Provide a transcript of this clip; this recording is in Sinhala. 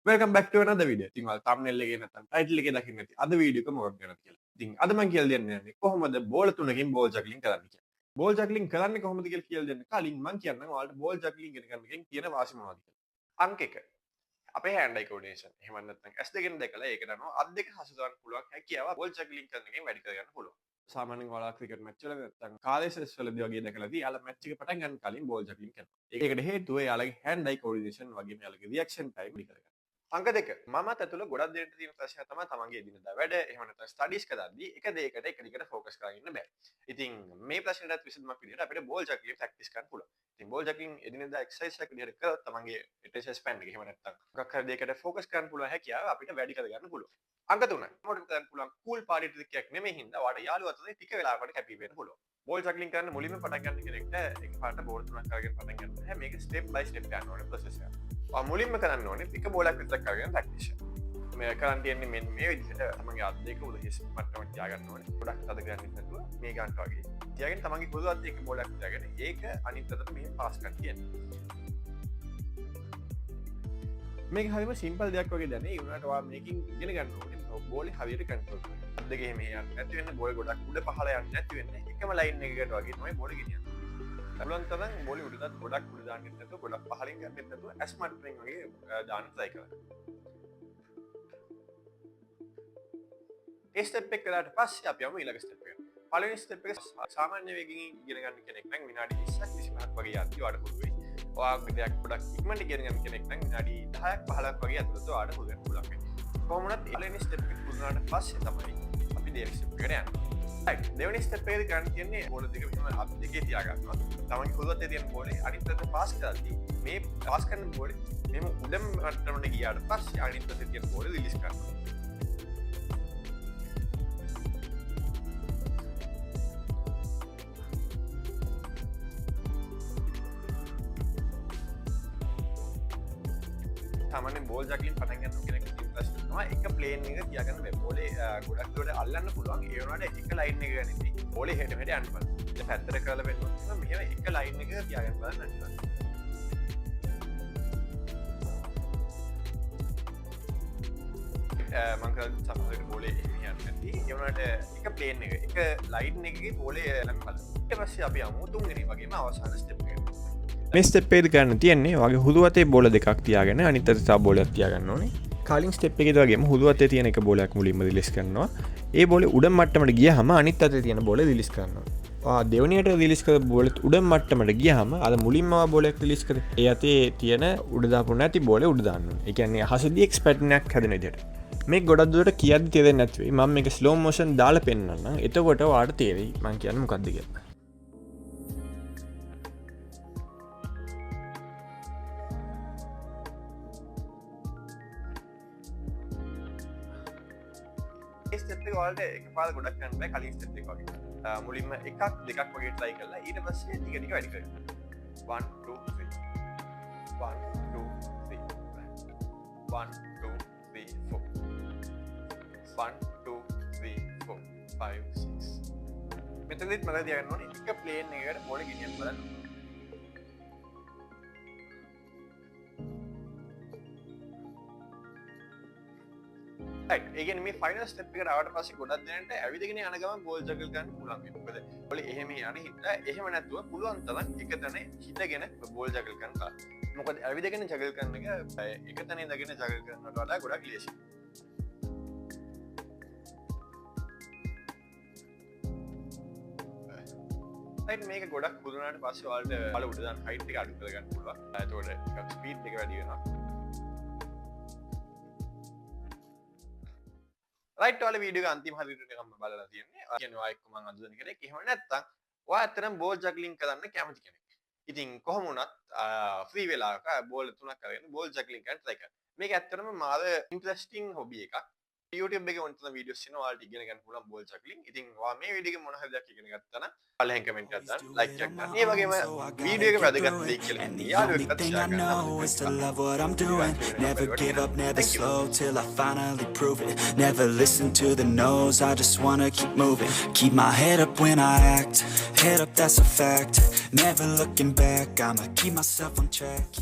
Welcome back to another video. ඉතින් ඔයාලා thumbnail එකේ නැත්නම් title එකේ දකින්න ඇති. අද වීඩියෝ එක මොකක්ද ගැනද කියලා. ඉතින් අද මම කියලා දෙන්න යන්නේ කොහොමද බෝල තුනකින් බෝල් ජග්ලින් කරන්නේ කියලා. බෝල් ජග්ලින් කරන්නේ කොහොමද කියලා දෙන්න කලින් මම කියන්නම් ඔයාලට බෝල් ජග්ලින් ඉගෙන ගන්න එකෙන් තියෙන වාසි මොනවද කියලා. අංක 1. අපේ hand eye coordination. එහෙම නැත්නම් S දෙකෙන් දැකලා ඒකට අනුව අත් දෙක හසුරවන්න පුළුවන් හැකියාව බෝල් ජග්ලින් කරන එකෙන් වැඩි කරගන්න පුළුවන්. සාමාන්‍යයෙන් ඔයාලා ක්‍රිකට් මැච් වල නැත්නම් කාලේ සෙස් වලදී වගේ දැකලාදී යාලා මැච් එක පටන් ගන්න කලින් බෝල් ජග්ලින් කරනවා. ඒකට හේතුව යාලගේ hand eye coordination වගේම යාලගේ reaction time වැඩි කරගන්න. අංක 2 මමත් ඇතුළ ගොඩක් දෙනෙක් තියෙන ප්‍රශ්නය තමයි තමන්ගේ එදිනදා වැඩ එහෙම නැත්නම් ස්ටඩීස් කරද්දී එක දෙයකට එක දිගට ફોකස් කරගෙන ඉන්න බෑ. ඉතින් මේ ප්‍රශ්නෙට විසඳුමක් විදිහට අපිට බෝල් ජග්ලින් ප්‍රැක්ටිස් කරන්න පුළුවන්. ඉතින් බෝල් ජග්ලින් එදිනදා එක්සර්සයිස් එකක් විදිහට කරොත් තමන්ගේ attention span එක එහෙම නැත්නම් මොකක් හරි දෙයකට ફોකස් කරන්න පුළුවන් හැකියාව අපිට වැඩි කරගන්න පුළුවන්. අංක 3 මොකටද කරන්න පුළුවන් කූල් පාටි ට්‍රික් එකක් නෙමෙයි හින්දා ඔයාලට යාළුවා අතරේ ටික වෙලාවකට කැපී වෙන්න පුළුවන්. බෝල් ජග්ලින් කරන්න මුලින්ම පටන් ගන්න කෙනෙක්ට එකපාරට බෝල් තුනක් අරගෙන පටන් ගන්න බෑ. මේක ස්ටෙප් බයි ස්ටෙප් යන ඕනේ ප්‍රොසෙස් එක. මුලින්ම කරන්න ඕනේ එක බෝලක් විතරක් අරගෙන ප්‍රැක්ටිස් කරන්න. මේ කරන්න තියෙන්නේ මෙන්න මේ විදිහට තමන්ගේ අත් දෙක උඩ හිස් මට්ටමට තියාගන්න ඕනේ. ගොඩක් අද ගන්න නැතුව මේ ගන්නට වගේ. තියාගෙන තමන්ගේ පොදු අත් එක බෝලක් තියාගෙන ඒක අනිත් අතට මෙහෙම පාස් කරන්න තියෙනවා. මේක හරිම සිම්පල් දෙයක් වගේ දැනේ. ඒ වුණාට ඔයා මේකෙන් ඉගෙන ගන්න ඕනේ බෝලේ හරියට කන්ට්‍රෝල් කරන්න. අත් දෙක එහෙම යන්නේ නැති වෙන්න බෝල් ගොඩක් උඩ පහළ යන්නේ නැති වෙන්න එකම ලයින් එකකට වගේ තමයි බෝල ගෙනියන්නේ. පුළුවන් තරම් බෝලේ උඩට ගොඩක් උඩ දාන්න නැතුව ගොඩක් පහළින් ගන්න නැතුව ඇස් මට්ටමින් වගේ දාන්න try කරන්න. ඒ ස්ටෙප් එක කරාට පස්සේ අපි යමු ඊළඟ ස්ටෙප් එකට. පළවෙනි ස්ටෙප් එක සාමාන්‍ය වේගකින් ඉගෙන ගන්න කෙනෙක් නම් විනාඩි 20ක් 25ක් වගේ යද්දී ඔයාලට පුළුවන් වෙයි. ඔයාගේ දෙයක් ගොඩක් ඉක්මනට ඉගෙන ගන්න කෙනෙක් නම් විනාඩි 10ක් 15ක් වගේ ඇතුළත ඔයාලට පුළුවන් වෙයි. කොහොම වුණත් පළවෙනි ස්ටෙප් එක පුරුදුනාට පස්සේ තමයි අපි දෙවෙනි ස්ටෙප් එකට යන්නේ. දෙවනි ස්ටෙප් එකේදී ගන්න කියන්නේ බෝල දෙක මෙහෙම අත් දෙකේ තියා ගන්නවා. තමන්ගේ පොළොවේ තියෙන බෝලේ අනිත් පැත්තට පාස් කරද්දී මේ පාස් කරන බෝලේ මෙහෙම උඩම මට්ටමට ගියාට පස්සේ අනිත් පැත්තේ තියෙන බෝලේ රිලීස් කරනවා. සාමාන්‍යයෙන් බෝල් ජග්ලින් පටන් ගන්න කෙනෙක් තියෙන ප්‍රශ්න තමයි එක ප්ලේන් එක තියාගන්න බෑ. බෝලේ ගොඩක් දුරට අල්ලන්න පුළුවන්. ඒ වුණාට එක ලයින් එක ගනිද්දී බෝලේ හෙට මෙහෙට යන්න බලන්න. ඉතින් පැත්තට කරලා වෙන්නොත් මෙහෙම එක ලයින් එක තියාගන්න බලන්න නැත්නම්. මම කරන්නේ සමහරවිට බෝලේ යන්නේ නැති. ඒ වුණාට එක ප්ලේන් එක ලයින් එකේ බෝලේ යන්න බලන්න. ඊට පස්සේ අපි යමු තුන්වෙනි වගේම අවසාන ස්ටෙප් එකට. මේ ස්ටෙප් එකේදී ගන්න තියෙන්නේ වගේ හුදු අතේ බෝල දෙකක් තියාගෙන අනිත් අතේ තව බෝලයක් තියාගන්න ඕනේ. කලින් ස්ටෙප් එකේදී වගේම හුදු අතේ තියෙන එක බෝලයක් මුලින්ම රිලීස් කරනවා. ඒ බෝලේ උඩ මට්ටමට ගියාම අනිත් අතේ තියෙන බෝලේ රිලීස් කරනවා. දෙවෙනියට රිලීස් කරපු බෝලෙත් උඩ මට්ටමට ගියාම අර මුලින්ම බෝලයක් රිලීස් කරේ ඒ අතේ තියෙන උඩ දාපු නැති බෝලේ උඩ දාන්න ඕනේ. ඒ කියන්නේ හසදී එක්ස් පැටර්න් එකක් හැදෙන විදිහට. මේක ගොඩක් දුරට කියද්දි තේරෙන්නේ නැති වෙයි. මම මේක ස්ලෝ මොෂන් දාලා පෙන්නන්නම්. එතකොට ඔයාලට තේරෙයි මම කියන්නේ මොකක්ද කියලා. ස්ටෙප් එක ඔයාලට එකපාරට ගොඩක් කරන්න බෑ කලින් ස්ටෙප් එක වගේ. මුලින්ම එකක් දෙකක් වගේ try කරලා ඊට පස්සේ ටික ටික වැඩි කරගන්න. 1 2 3 1 2 3 1 2 3 4 1 2 3 4 5 6 මෙතනදිත් මම තියාගන්න ඕනේ එක ප්ලේන් එකකට බෝල ගෙනියන්න බලන්න. ඒ කියන්නේ මේ ෆයිනල් ස්ටෙප් එකට ආවට පස්සේ ගොඩක් දෙනෙක්ට ඇවිදගෙන යන ගමන් බෝල් ජගල් ගන්න පුළුවන් වෙනවා. මොකද බෝලේ එහෙම යන හින්දා එහෙම නැතුව පුළුවන් තරම් එක තැන හිටගෙන බෝල් ජගල් ගන්න බලන්න. මොකද ඇවිදගෙන ජගල් කරන එක එක තැන ඉඳගෙන ජගල් කරනවට වඩා ගොඩක් ලේසියි. මේක ගොඩක් පුදුනාට පස්සේ ඔයාලට බල උඩ දාන හයිට් එක අඩු කරගන්න පුළුවන්. එතකොට ටිකක් ස්පීඩ් එක වැඩි වෙනවා. රයිට් ඔයාලා වීඩියෝ එක අන්තිම හරියට නිකම්ම බලලා තියෙන්නේ. කියන්නේ ඔයා එක්ක මම අඳුරන කෙනෙක්. එහෙම නැත්නම් ඔයා ඇත්තටම බෝල් ජග්ලින් කරන්න කැමති කෙනෙක්. ඉතින් කොහොම වුණත් ෆ්‍රී වෙලාවක බෝල් තුනක් අරගෙන බෝල් ජග්ලින් කරන්න try කරන්න. මේක ඇත්තටම මාර ඉන්ටරෙස්ටිං හොබි එකක්. YouTube එකේ වුණත් වීඩියෝස් තියෙනවා ඔයාලට ඉගෙන ගන්න පුළුවන් බෝල් ජග්ලින්. ඉතින් ඔයා මේ වීඩියෝ එකේ මොන හරි දෙයක් ඉගෙන ගත්තා නම් පළවෙනි කමෙන්ට් එකක් දාන්න, ලයික් එකක් දාන්න. මේ වගේම වීඩියෝ එක වැදගත් දෙයක් කියලා යාළුවෙක්ට share කරන්න. Never give up, never slow till I finally prove it. Never listen to the no's, I just wanna keep moving. Keep my head up when I act, head up that's a fact. Never looking back, I'ma keep myself on track.